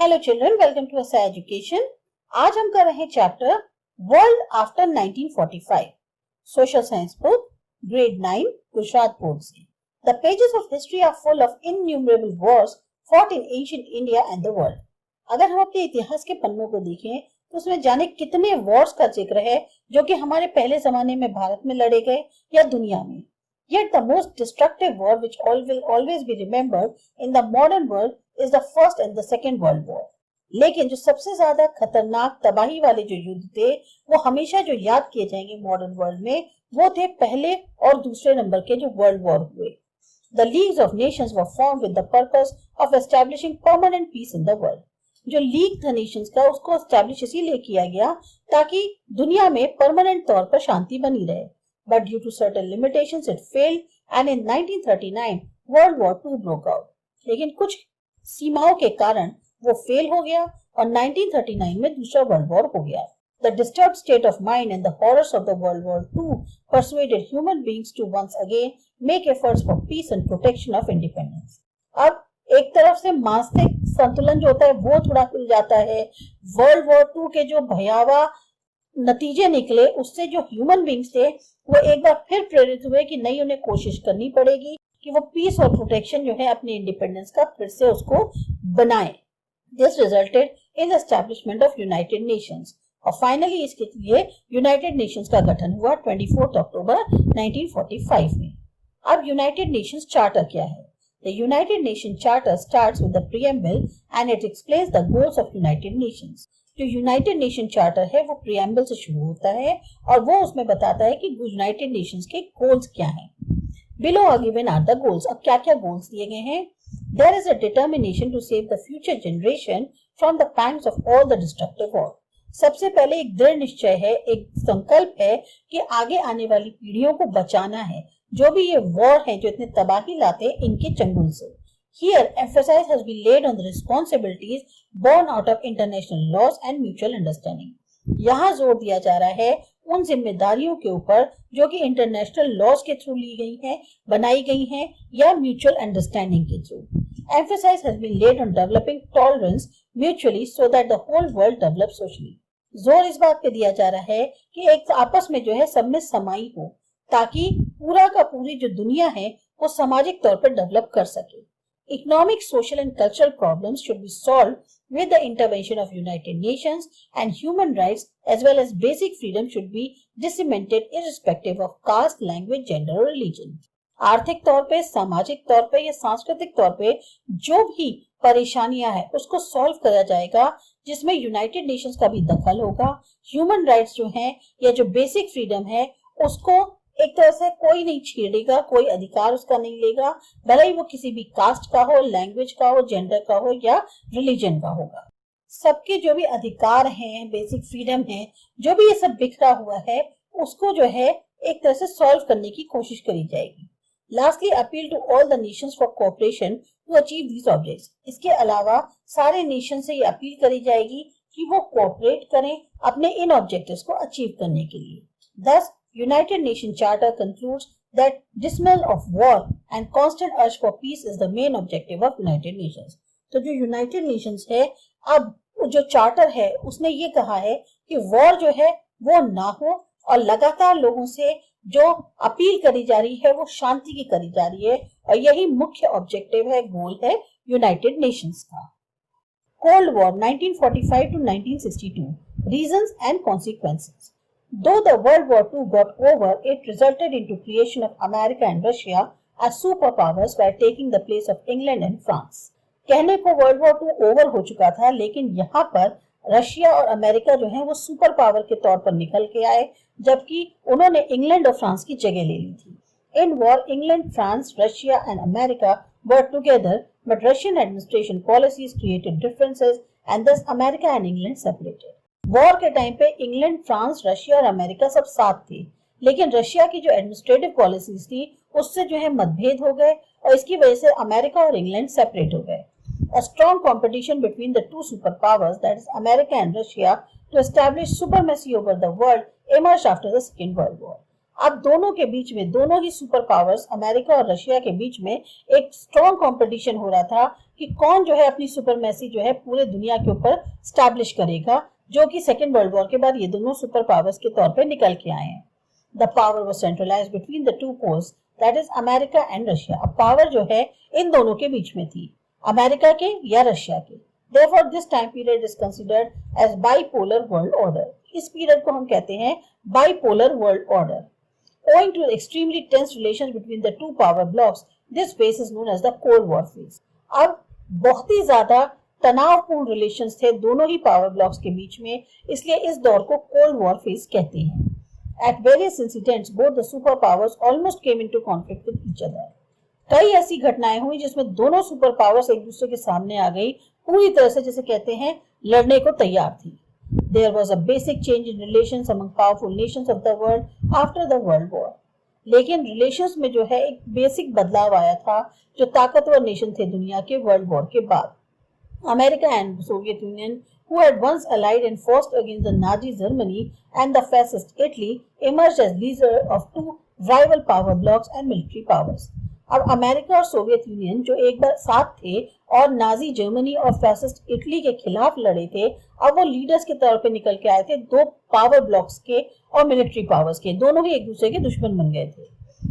Hello children, welcome to SI education. आज हम कर रहे हैं chapter world after 1945, social science book, grade 9, Gujarat board से। The pages of history are full of innumerable wars fought in ancient India and the world. अगर हम अपने इतिहास के पन्नों को देखें तो उसमें जाने कितने वॉर्स का जिक्र है जो कि हमारे पहले जमाने में भारत में लड़े गए या दुनिया में। Yet the most destructive war which will always be remembered in the modern world is the First and the Second World War. लेकिन जो सबसे ज्यादा खतरनाक तबाही वाले जो युद्ध थे वो हमेशा जो याद किए जाएंगे मॉडर्न वर्ल्ड में वो थे पहले और दूसरे नंबर के जो वर्ल्ड वॉर हुए। The Leagues of Nations were formed with the purpose of establishing permanent peace in the world. जो लीग था नेशंस का उसको एस्टैब्लिश इसीलिए किया गया ताकि दुनिया में परमानेंट तौर पर शांति बनी रहे। But due to certain limitations it failed and in 1939 World War II broke out. लेकिन कुछ सीमाओं के कारण वो फेल हो गया और 1939 में दूसरा वर्ल्ड वॉर हो गया। The disturbed state of mind and the horrors of the World War II persuaded human beings to once again make efforts for peace and protection of independence. अब एक तरफ से मानसिक संतुलन जो होता है वो थोड़ा हिल जाता है। वर्ल्ड वॉर II के जो भयावह नतीजे निकले उससे जो ह्यूमन बींग्स थे वो एक बार फिर प्रेरित हुए कि नहीं, उन्हें कोशिश करनी पड़ेगी कि वो पीस और प्रोटेक्शन जो है अपने इंडिपेंडेंस का फिर से उसको बनाए। This resulted in the establishment of United Nations और फाइनली इसके लिए यूनाइटेड नेशंस का गठन हुआ 24 अक्टूबर 1945 में। अब यूनाइटेड नेशंस चार्टर क्या है? The United Nations Charter starts with the preamble and it explains the goals of United Nations. जो यूनाइटेड नेशन चार्टर है वो प्रियम्बल से शुरू होता है और वो उसमें बताता है कि यूनाइटेड नेशंस के गोल्स क्या हैं। Below are given are the goals. अब क्या क्या गोल्स दिए गए हैं? There is a determination to save the future generation from the pangs of all the destructive war. सबसे पहले एक दृढ़ निश्चय है, एक संकल्प है कि आगे आने वाली पीढ़ियों को बचाना है जो भी ये वॉर है जो इतने तबाही लाते हैं इनके चंगुल से। Here, emphasis has been laid on the responsibilities born out of international laws and mutual understanding. यहाँ जोर दिया जा रहा है उन जिम्मेदारियों के ऊपर जो कि इंटरनेशनल लॉज के थ्रू ली गई हैं, बनाई गई हैं या म्यूचुअल अंडरस्टैंडिंग के through. Emphasis has been laid on developing tolerance mutually so that the whole world develops socially. जोर इस बात पे दिया जा रहा है कि एक आपस में जो है सब में समाई हो ताकि पूरा का पूरी जो दुनिया है वो सामाजिक तौर पर डेवलप कर सके। Economic, social and cultural problems should be solved with the intervention of United Nations and human rights as well as basic freedom should be disseminated irrespective of caste, language, gender or religion. आर्थिक तौर पे, सामाजिक तौर पे या सांस्कृतिक तौर पे जो भी परेशानियां हैं उसको सॉल्व करा जाएगा जिसमें यूनाइटेड नेशंस का भी दखल होगा। ह्यूमन राइट्स जो हैं या जो बेसिक फ्रीडम है उसको एक तरह से कोई नहीं छेड़ेगा, कोई अधिकार उसका नहीं लेगा, भले ही वो किसी भी कास्ट का हो, लैंग्वेज का हो, जेंडर का हो या रिलीजन का होगा। सबके जो भी अधिकार हैं, बेसिक फ्रीडम है, जो भी ये सब बिखरा हुआ है उसको जो है एक तरह से सॉल्व करने की कोशिश करी जाएगी। Lastly appeal to all the nations for cooperation to achieve these objects. इसके अलावा सारे नेशन से ये अपील करी जाएगी कि वो कोऑपरेट करें अपने इन ऑब्जेक्टिव्स को अचीव करने के लिए। Thus, United Nations Charter concludes that dismissal of war and constant urge for peace is the main objective of United Nations. तो जो United Nations है, अब जो चार्टर है उसने ये कहा है कि वॉर जो है वो ना हो और लगातार लोगों से जो अपील करी जा रही है वो शांति की करी जा रही है और यही मुख्य ऑब्जेक्टिव है, गोल है यूनाइटेड नेशंस का। Cold war 1945 to 1962, reasons and consequences. Though the World War II got over, it resulted into creation of America and Russia as superpowers by taking the place of England and France. कहने को world war II over हो चुका था लेकिन यहाँ पर Russia और America जो है वो सुपर पावर के तौर पर निकल के आए जबकि उन्होंने इंग्लैंड और फ्रांस की जगह ले ली थी। In war, England, France, Russia and America were together, but Russian administration policies created differences and thus America and England separated. War के टाइम पे इंग्लैंड, फ्रांस, रशिया और अमेरिका सब साथ थे लेकिन रशिया की जो एडमिनिस्ट्रेटिव पॉलिसीज थी उससे जो है मतभेद हो गए और इसकी वजह से अमेरिका और इंग्लैंड सेपरेट हो गए। A strong competition between the two superpowers, that is America and Russia, to establish supremacy over the world emerged after the Second World War. अब दोनों के बीच में, दोनों ही सुपर पावर्स अमेरिका और रशिया के बीच में एक स्ट्रॉन्ग कंपटीशन हो रहा था कि कौन जो है अपनी सुपरमेसी जो है पूरे दुनिया के ऊपर स्टैब्लिश करेगा, जो कि सेकेंड वर्ल्ड वॉर के बाद ये दोनों सुपर पावर्स के तौर पे निकल के आए हैं। The power was centralised between the two poles, that is America and Russia. अब पावर जो है इन दोनों के बीच में थी, अमेरिका के या रशिया के। Therefore, this time period is considered as bipolar world order. इस पीरियड को हम कहते हैं bipolar world order. Owing to extremely tense relations between the two power blocks, this phase is known as the Cold War phase. अब बहुत ही ज्यादा तनावपूर्ण relations थे दोनों ही पावर ब्लॉक्स के बीच में, इसलिए इस दौर को कोल्ड वॉर फेज कहते हैं। At various incidents, both the superpowers almost came into conflict with each other. कई ऐसी घटनाएं हुई जिसमें दोनों सुपर पावर्स एक दूसरे के सामने आ गई, पूरी तरह से जिसे कहते हैं लड़ने को तैयार थी। There was a basic change in relations among powerful nations of the world after the World War. लेकिन रिलेशंस में जो है एक बेसिक बदलाव आया था जो ताकतवर नेशन थे दुनिया के वर्ल्ड वॉर के बाद। America and Soviet Union, who had once allied and fought against the Nazi Germany and the fascist Italy, emerged as leaders of two rival power blocks and military powers. अब America और Soviet union जो एक बार साथ थे और Nazi Germany और fascist Italy के खिलाफ लड़े थे, अब वो लीडर्स के तौर पे निकल के आए थे दो पावर ब्लॉक्स के और मिलिट्री पावर्स के, दोनों ही एक दूसरे के दुश्मन बन गए थे।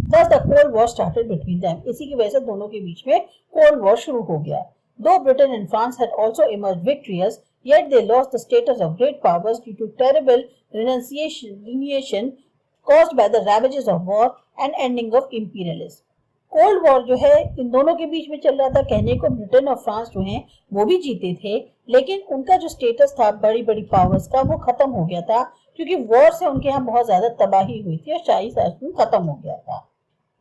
Thus the Cold War started between them. इसी की वजह से दोनों के बीच में कोल्ड वॉर शुरू हो गया। Though Britain and France had also emerged victorious, yet they lost the status of great powers due to terrible renunciation caused by the ravages of war and ending of imperialism. Cold war जो है इन दोनों के बीच में चल रहा था, कहने को ब्रिटेन और फ्रांस जो हैं वो भी जीते थे, लेकिन उनका जो स्टेटस था बड़ी बड़ी पावर्स का वो खत्म हो गया था, क्योंकि वॉर से उनके यहाँ बहुत ज्यादा तबाही हुई थी और शाही शासन खत्म हो गया था।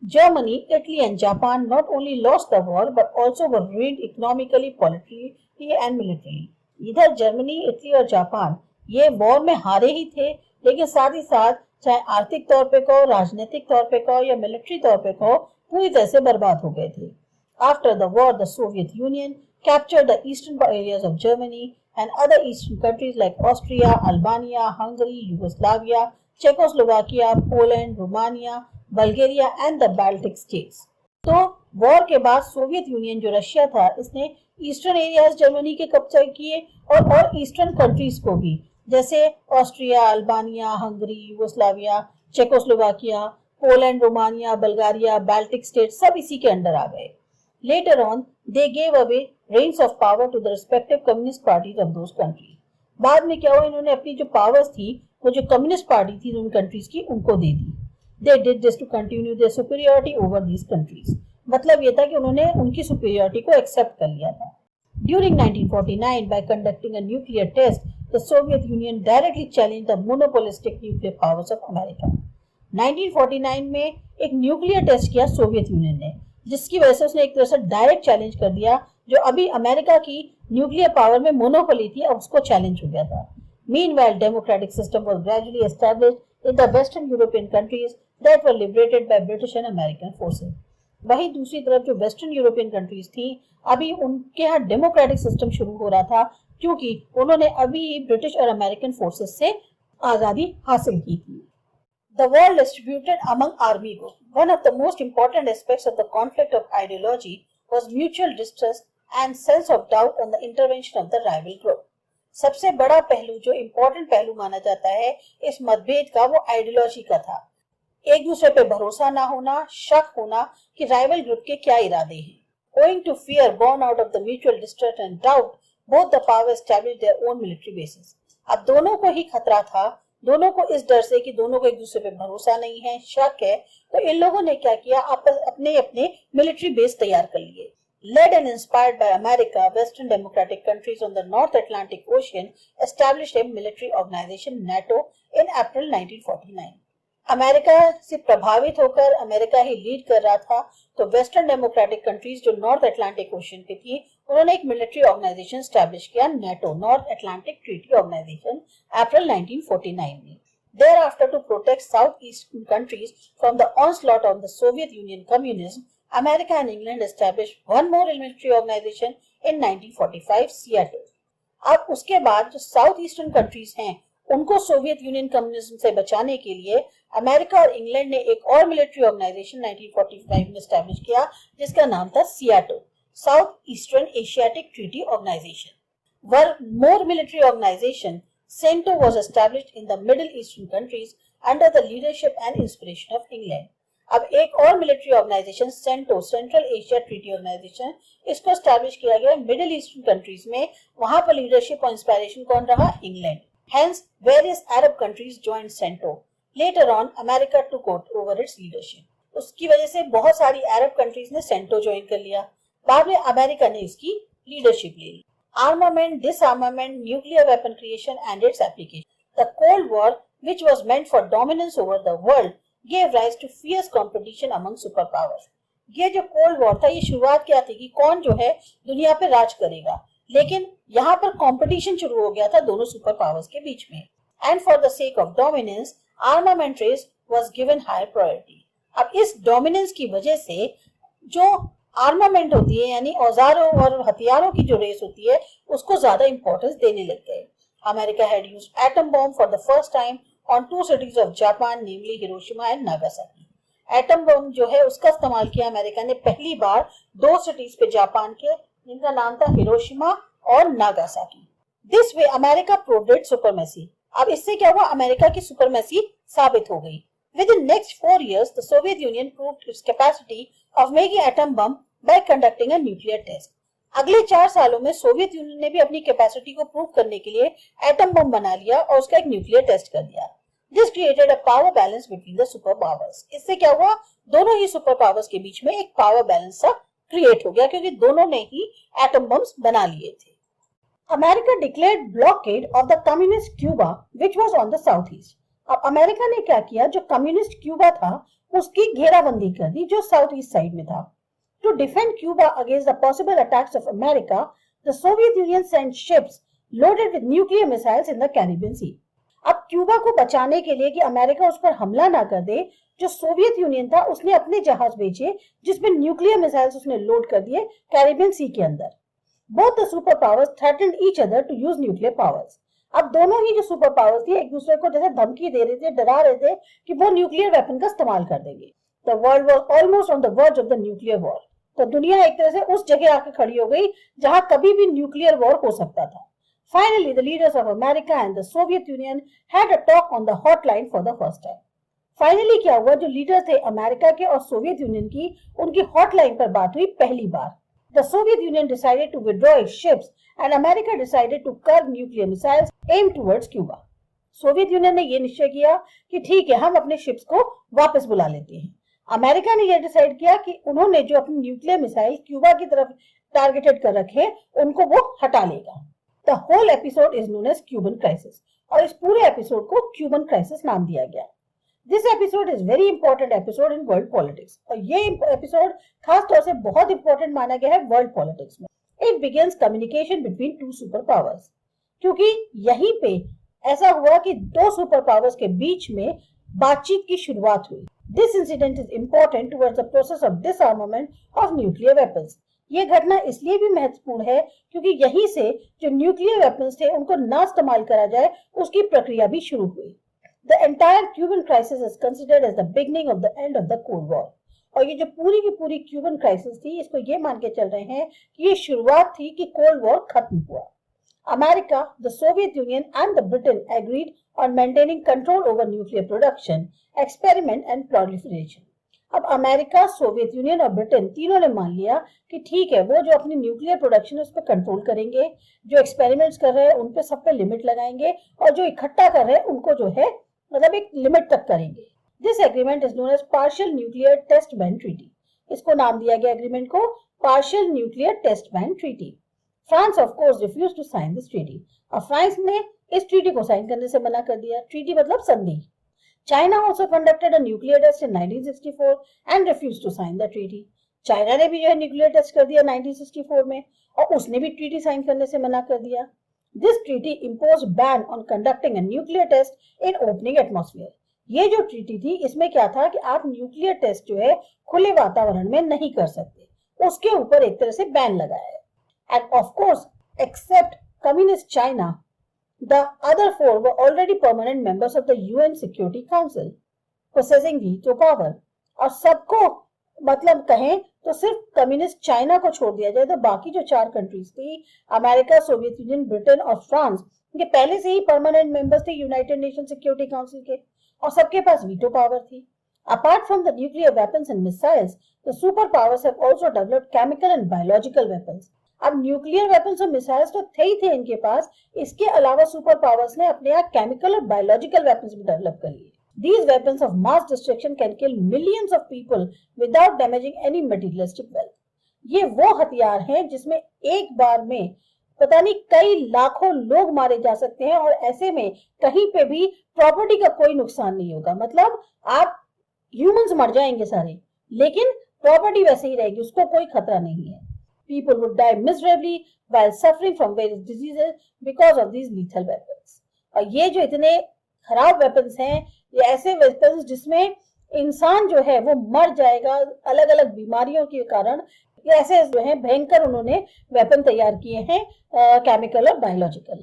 Germany, Italy and Japan not only lost the war but also were ruined economically, politically and militarily. इधर जर्मनी, इटली और जापान ये वॉर में हारे ही थे, लेकिन साथ ही साथ चाहे आर्थिक तौर पे कहो, राजनीतिक तौर पे कहो या मिलिट्री तौर पे कहो, पूरी तरह से बर्बाद हो गए थे। After the war, the Soviet Union captured the eastern areas of Germany and other eastern countries like Austria, Albania, Hungary, Yugoslavia, Czechoslovakia, Poland, Romania, Bulgaria and the Baltic states. तो वॉर के बाद सोवियत यूनियन जो Russia था, इसने eastern areas Germany के कब्जा किए और ईस्टर्न कंट्रीज को भी, जैसे Austria, Albania, Hungary, Yugoslavia, Czechoslovakia, Poland, Romania, Bulgaria, Baltic state सब इसी के अंडर आ गए। Later on they gave away reins of power to the respective communist parties of those countries. बाद में क्या हुआ, इन्होंने अपनी जो पावर्स थी वो जो कम्युनिस्ट पार्टी थी उन कंट्रीज की उनको दे दी। They did this to continue their superiority over these countries. मतलब ये था कि उन्होंने उनकी सुपीरियरिटी को एक्सेप्ट कर लिया था। During 1949, by conducting a nuclear test, the Soviet Union directly challenged the monopolistic nuclear powers of America. 1949 में एक न्यूक्लियर टेस्ट किया सोवियत यूनियन ने, जिसकी वजह से उसने एक तरह से डायरेक्ट चैलेंज कर दिया जो अभी अमेरिका की न्यूक्लियर पावर में मोनोपोली थी, अब उसको चैलेंज हो गया था। Meanwhile, democratic system was gradually established in the Western European countries that were liberated by British and American forces. वही दूसरी तरफ जो वेस्टर्न यूरोपियन कंट्रीज थी, अभी उनके यहाँ डेमोक्रेटिक सिस्टम शुरू हो रहा था, क्योंकि उन्होंने अभी ब्रिटिश और अमेरिकन फोर्सेस से आजादी हासिल की थी। The war distributed among army groups. One of the most important aspects of the conflict of ideology was mutual distrust and sense of doubt on the intervention of the rival group. सबसे बड़ा पहलू जो important पहलू माना जाता है इस मतभेद का वो आइडियोलॉजी का था। एक दूसरे पे भरोसा ना होना, शक होना कि राइवल ग्रुप के क्या इरादे हैं। Owing to fear born out of the mutual distrust and doubt, both the powers established their own military bases. अब दोनों को ही खतरा था, दोनों को इस डर से कि दोनों को एक दूसरे पे भरोसा नहीं है, शक है, तो इन लोगों ने क्या किया, अपने अपने मिलिट्री बेस तैयार कर लिए। Led and inspired by America, Western democratic countries on the North Atlantic Ocean established a military organization NATO in April 1949. America से प्रभावित होकर अमेरिका ही लीड कर रहा था, तो वेस्टर्न डेमोक्रेटिक कंट्रीज जो नॉर्थ अटलांटिक ओशन पे थी, उन्होंने एक मिलिट्री ऑर्गेनाइजेशन स्टैब्लिश किया, NATO, North Atlantic Treaty Organisation, April 1949 में। Thereafter, to protect southeastern countries from the onslaught of the Soviet Union communism, America and England established one more military organization in 1945, Seattle. अब उसके बाद जो south eastern countries हैं उनको Soviet union communism से बचाने के लिए अमेरिका और इंग्लैंड ने एक और मिलिट्री ऑर्गेनाइजेशन 1945 में एस्टैब्लिश किया, जिसका नाम था SEATO, South Eastern Asiatic Treaty Organisation. One more military organization, CENTO, was established in the Middle Eastern countries under the leadership and inspiration of England. अब एक और military organisation CENTO, Central Asia Treaty Organisation, इसको establish किया गया middle eastern countries में। वहां पर leadership और इंस्पिरेशन कौन रहा? England. Hence, various Arab countries joined CENTO. Later on, America took over its leadership. उसकी वजह से बहुत सारी अरब कंट्रीज ने सेंटो ज्वाइन कर लिया। बाद में अमेरिका ने इसकी लीडरशिप ले ली। Armament, disarmament, nuclear weapon creation and its application. The Cold War, which was meant for dominance over the world, gave rise to fierce competition among superpowers. ये जो कोल्ड वॉर था, ये शुरुआत क्या थी कि कौन जो है दुनिया पे राज करेगा, लेकिन यहाँ पर कंपटीशन शुरू हो गया था दोनों सुपर पावर्स के बीच में। And for the sake of dominance, armament race was given higher priority. अब इस डोमिनेंस की वजह से जो आर्मामेंट होती है, यानी औजारों और हथियारों की जो रेस होती है, उसको ज्यादा इंपॉर्टेंस देने लग गए। America had used atom bomb for the first time on 2 cities of Japan, namely Hiroshima and Nagasaki. Atom bomb जो है उसका इस्तेमाल किया अमेरिका ने पहली बार 2 cities पे जापान के, जिनका नाम था हिरोशिमा और Nagasaki. This way America proved it's supremacy. अब इससे क्या हुआ? अमेरिका की सुपरमेसी साबित हो गई। Within next 4 years, the Soviet Union proved its capacity of making atom bomb by conducting a nuclear test. अगले 4 सालों में सोवियत यूनियन ने भी अपनी कैपेसिटी को प्रूव करने के लिए एटम बम बना लिया और उसका एक न्यूक्लियर टेस्ट कर दिया। This created a power balance between the super powers. इससे क्या हुआ? दोनों ही सुपर पावर्स के बीच में एक पावर बैलेंस सा क्रिएट हो गया, क्योंकि दोनों ने ही एटम बम्स बना लिए थे। America declared blockade of the communist Cuba, which was on the southeast. अब अमेरिका ने क्या किया? जो कम्युनिस्ट क्यूबा था उसकी घेराबंदी कर दी, जो साउथ ईस्ट साइड में था। To defend Cuba against the possible attacks of America, the Soviet Union sent ships loaded with nuclear missiles in the Caribbean Sea. अब क्यूबा को बचाने के लिए कि अमेरिका उस पर हमला ना कर दे, जो सोवियत यूनियन था उसने अपने जहाज भेजे जिसमें न्यूक्लियर मिसाइल्स उसने लोड कर दिए कैरिबियन सी के अंदर। Both the super powers threatened each other to use nuclear powers. अब दोनों ही जो सुपर पावर्स थी एक दूसरे को जैसे धमकी दे रहे थे, डरा रहे थे कि वो न्यूक्लियर वेपन का इस्तेमाल कर देंगे। The world was almost on the verge of the nuclear war. तो दुनिया एक तरह से उस जगह आके खड़ी हो गई जहां कभी भी न्यूक्लियर वॉर हो सकता था। Finally the leaders of America and the Soviet union had a talk on the hotline for the first time. Finally क्या हुआ? जो लीडर थे अमेरिका के और सोवियत यूनियन की, उनकी हॉटलाइन पर बात हुई पहली बार। The Soviet Union decided to withdraw its ships and America decided to curb nuclear missiles aimed towards Cuba. Soviet union ने यह निश्चय किया कि ठीक है, हम अपने शिप्स को वापस बुला लेते हैं। अमेरिका ने यह डिसाइड किया कि उन्होंने जो अपनी न्यूक्लियर मिसाइल क्यूबा की तरफ टारगेटेड कर रखे, उनको वो हटा लेगा। The whole episode is known as Cuban crisis, और इस पूरे एपिसोड को क्यूबन क्राइसिस नाम दिया गया। This episode is very important episode in world politics. और ये एपिसोड खास तौर से बहुत इंपॉर्टेंट माना गया है वर्ल्ड पॉलिटिक्स में। It begins communication between two super powers. क्योंकि यहीं पे ऐसा हुआ कि 2 सुपर पावर्स के बीच में बातचीत की शुरुआत हुई। This incident is important towards the process of disarmament of nuclear weapons. ये घटना इसलिए भी महत्वपूर्ण है क्योंकि यहीं से जो न्यूक्लियर वेपन्स थे उनको ना इस्तेमाल करा जाए, उसकी प्रक्रिया भी शुरू हुई। The entire Cuban crisis is considered as the beginning of the end of the Cold War. और ये जो पूरी की पूरी क्यूबन क्राइसिस थी, इसको ये मान के चल रहे हैं कि ये शुरुआत थी कि कोल्ड वॉर खत्म हुआ। America, the Soviet Union and the Britain agreed on maintaining control over nuclear production, experiment and proliferation. अब अमेरिका, सोवियत यूनियन और ब्रिटेन तीनों ने मान लिया कि ठीक है, वो जो अपनी न्यूक्लियर प्रोडक्शन है उस पर कंट्रोल करेंगे, जो एक्सपेरिमेंट्स कर रहे हैं उन पे सब पे लिमिट लगाएंगे, और जो इकट्ठा कर रहे हैं उनको जो है मतलब एक लिमिट तक करेंगे। This agreement is known as partial nuclear test ban treaty. इसको नाम दिया गया एग्रीमेंट को partial nuclear test ban treaty. France of course refuse to sign this treaty. और फ्रांस ने इस ट्रीटी को साइन करने से मना कर दिया। ट्रीटी मतलब संधि। China also conducted a nuclear test in 1964 and refused to sign the treaty. China ने भी जो है न्यूक्लियर टेस्ट कर दिया 1964 में, और उसने भी ट्रीटी साइन करने से मना कर दिया। This treaty imposed ban on conducting a nuclear test in opening atmosphere. ये जो ट्रीटी थी इसमें क्या था कि आप न्यूक्लियर टेस्ट जो है खुले वातावरण में नहीं कर सकते, उसके ऊपर एक तरह से बैन लगाया है। And of course, except communist China, The other four were already permanent members of the UN Security Council, possessing veto power. और सबको मतलब कहें तो सिर्फ कम्युनिस्ट चाइना को छोड़ दिया जाए तो बाकी जो 4 कंट्रीज थी, अमेरिका, सोवियत यूनियन, ब्रिटेन और फ्रांस, ये पहले से ही परमानेंट मेंबर्स थे यूनाइटेड नेशन सिक्योरिटी काउंसिल के और सबके पास वीटो पावर थी. Apart from the nuclear weapons and missiles, the superpowers have also developed chemical and biological weapons. अब न्यूक्लियर वेपन्स और मिसाइल्स तो थे ही थे इनके पास, इसके अलावा सुपर पावर्स ने अपने यहाँ केमिकल और बायोलॉजिकल वेपन्स भी डेवलप कर लिए. These weapons of mass destruction can kill millions of people without damaging any materialistic wealth. ये वो हथियार हैं जिसमें एक बार में पता नहीं कई लाखों लोग मारे जा सकते हैं और ऐसे में कहीं पे भी प्रॉपर्टी का कोई नुकसान नहीं होगा. मतलब आप ह्यूमंस मर जाएंगे सारे, लेकिन प्रॉपर्टी वैसे ही रहेगी, उसको कोई खतरा नहीं है. People would die miserably while suffering from various diseases because of these lethal weapons. और ये जो इतने खराब वेपन्स हैं, ये ऐसे वेपन्स जिसमें इंसान जो है वो मर जाएगा अलग अलग बीमारियों के कारण, ये ऐसे जो है भयंकर उन्होंने वेपन तैयार किए हैं, केमिकल और biological.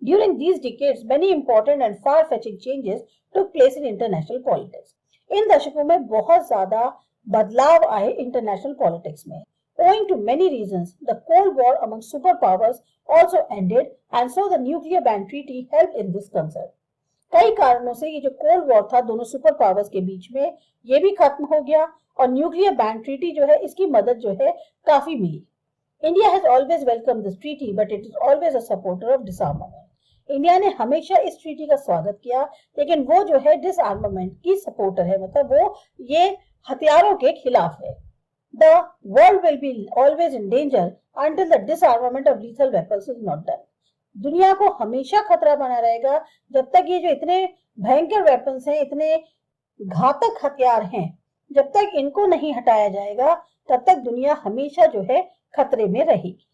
During these decades, many important and far-fetching changes took place in international politics. इन दशकों में बहुत ज्यादा बदलाव आए इंटरनेशनल पॉलिटिक्स में. Owing to many reasons, the Cold War among superpowers also ended, and so the nuclear ban treaty helped in this concern. कई कारणों से ये जो कोल्ड वॉर था दोनों सुपर पावर्स के बीच में, ये भी खत्म हो गया और न्यूक्लियर बैन ट्रीटी जो है इसकी मदद जो है काफी मिली. India has always welcome this treaty but it is always a supporter of disarmament. India ने हमेशा इस ट्रीटी का स्वागत किया, लेकिन वो जो है डिसआर्मामेंट की सपोर्टर है, मतलब वो ये हथियारों के खिलाफ है. The world will be always in danger until the disarmament of lethal weapons is not done. दुनिया को हमेशा खतरा बना रहेगा जब तक ये जो इतने भयंकर वेपन्स हैं, इतने घातक हथियार हैं, जब तक इनको नहीं हटाया जाएगा तब तक दुनिया हमेशा जो है खतरे में रहेगी.